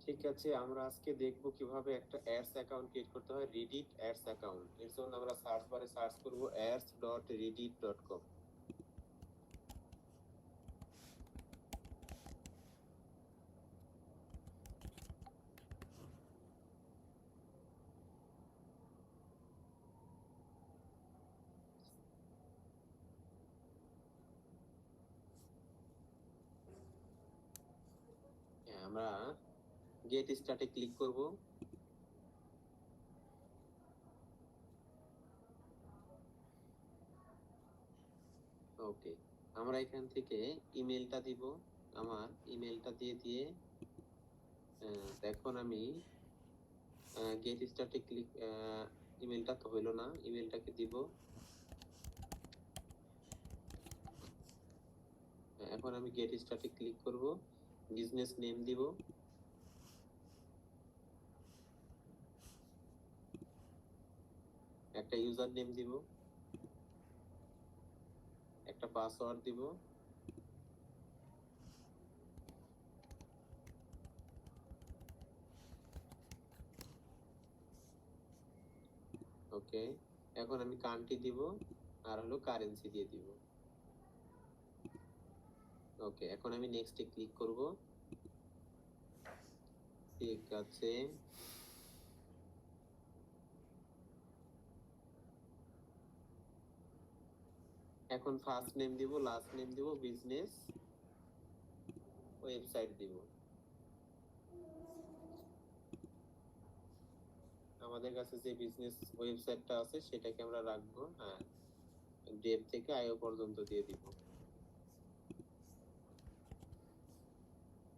ঠিক আছে, আমরা আজকে দেখব কিভাবে একটা অ্যাডস অ্যাকাউন্ট ক্রিয়েট করতে হয়, রিডিট অ্যাডস অ্যাকাউন্ট। এর জন্য আমরা সার্চ বারে সার্চ করব ads.reddit.com। হ্যাঁ, আমরা গেট স্টার্টে ক্লিক করব। ওকে, আমরা এখান থেকে ইমেলটা দিব। আমার ইমেলটা দিয়ে এখন আমি গেট স্টার্টে ক্লিক, ইমেলটা তো হইলো না, ইমেলটাকে দিব। এখন আমি গেট স্টার্টে ক্লিক করব, বিজনেস নেম দিব। একটা ইউজার নেম দিব, একটা পাসওয়ার্ড দিব। ওকে, এখন আমি কান্ট্রি দিব আর হলো কারেন্সি দিয়ে দিব। ওকে, এখন আমি নেক্সটে ক্লিক করব। ঠিক আছে, এখন ফার্স্ট নেম দিব, লাস্ট নেম দিব, বিজনেস ওয়েবসাইট দিব। আমাদের কাছে যে বিজনেস ওয়েবসাইটটা আছে সেটাকে আমরা রাখবো। হ্যাঁ, ডেভ থেকে আইও পর্যন্ত দিয়ে দিব।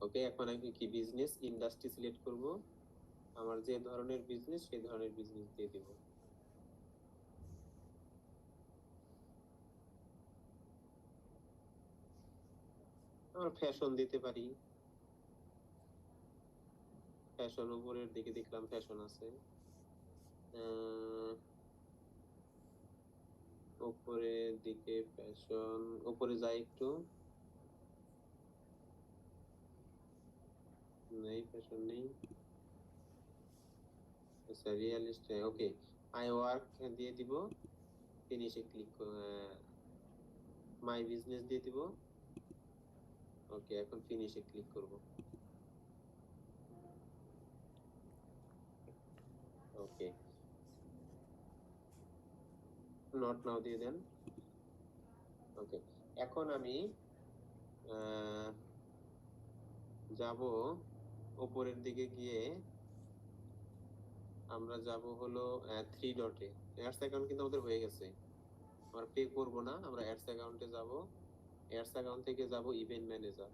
ওকে, এখন আমি কি বিজনেস ইন্ডাস্ট্রি সিলেক্ট করব, আমার যে ধরনের বিজনেস সেই ধরনের বিজনেস দিয়ে দিব। আমরা ফ্যাশন দিতে পারি, ফ্যাশন উপরের দিকে দেখলাম ফ্যাশন আছে। উপরের দিকে ফ্যাশন, উপরে যাই একটু, নেই ফ্যাশন নেই। আচ্ছা, রিয়েলিস্ট, ওকে, আই ওয়ার্ক দিয়ে দিব, ফিনিশে ক্লিক, মাই বিজনেস দিয়ে দিব। ওকে, এখন ফিনিশে ক্লিক করব। ওকে, নট নাও দিয়ে দেন। ওকে, এখন আমি যাব উপরের দিকে গিয়ে, আমরা যাব হলো থ্রি ডটে। অ্যাডস অ্যাকাউন্ট কিন্তু আমাদের হয়ে গেছে, আমরা পে করব না, আমরা অ্যাডস অ্যাকাউন্টে যাব। অ্যাডস অ্যাকাউন্ট থেকে যাব ইভেন্ট ম্যানেজার,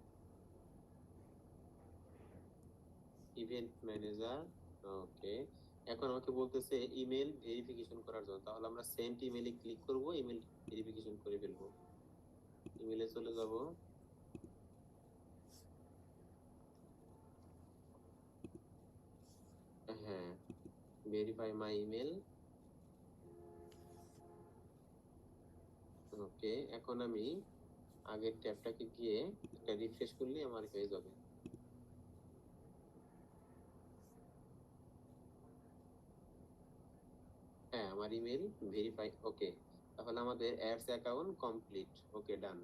ইভেন্ট ম্যানেজার। ওকে, এখন আমাকে বলতেছে ইমেল ভেরিফিকেশন করার জন্য, তাহলে আমরা সেন্ট ইমেলে ক্লিক করব, ইমেল ভেরিফিকেশন করে ফেলবো। ইমেলে চলে যাব। হ্যাঁ, ভেরিফাই মাই ইমেল। ওকে, এখন আমি আগের ট্যাবটাকে গিয়ে একটা রিফ্রেশ করলে আমার হয়ে যাবে। হ্যাঁ, আমার ইমেল ভেরিফাই। ওকে, তাহলে আমাদের অ্যাডস অ্যাকাউন্ট কমপ্লিট। ওকে, ডান।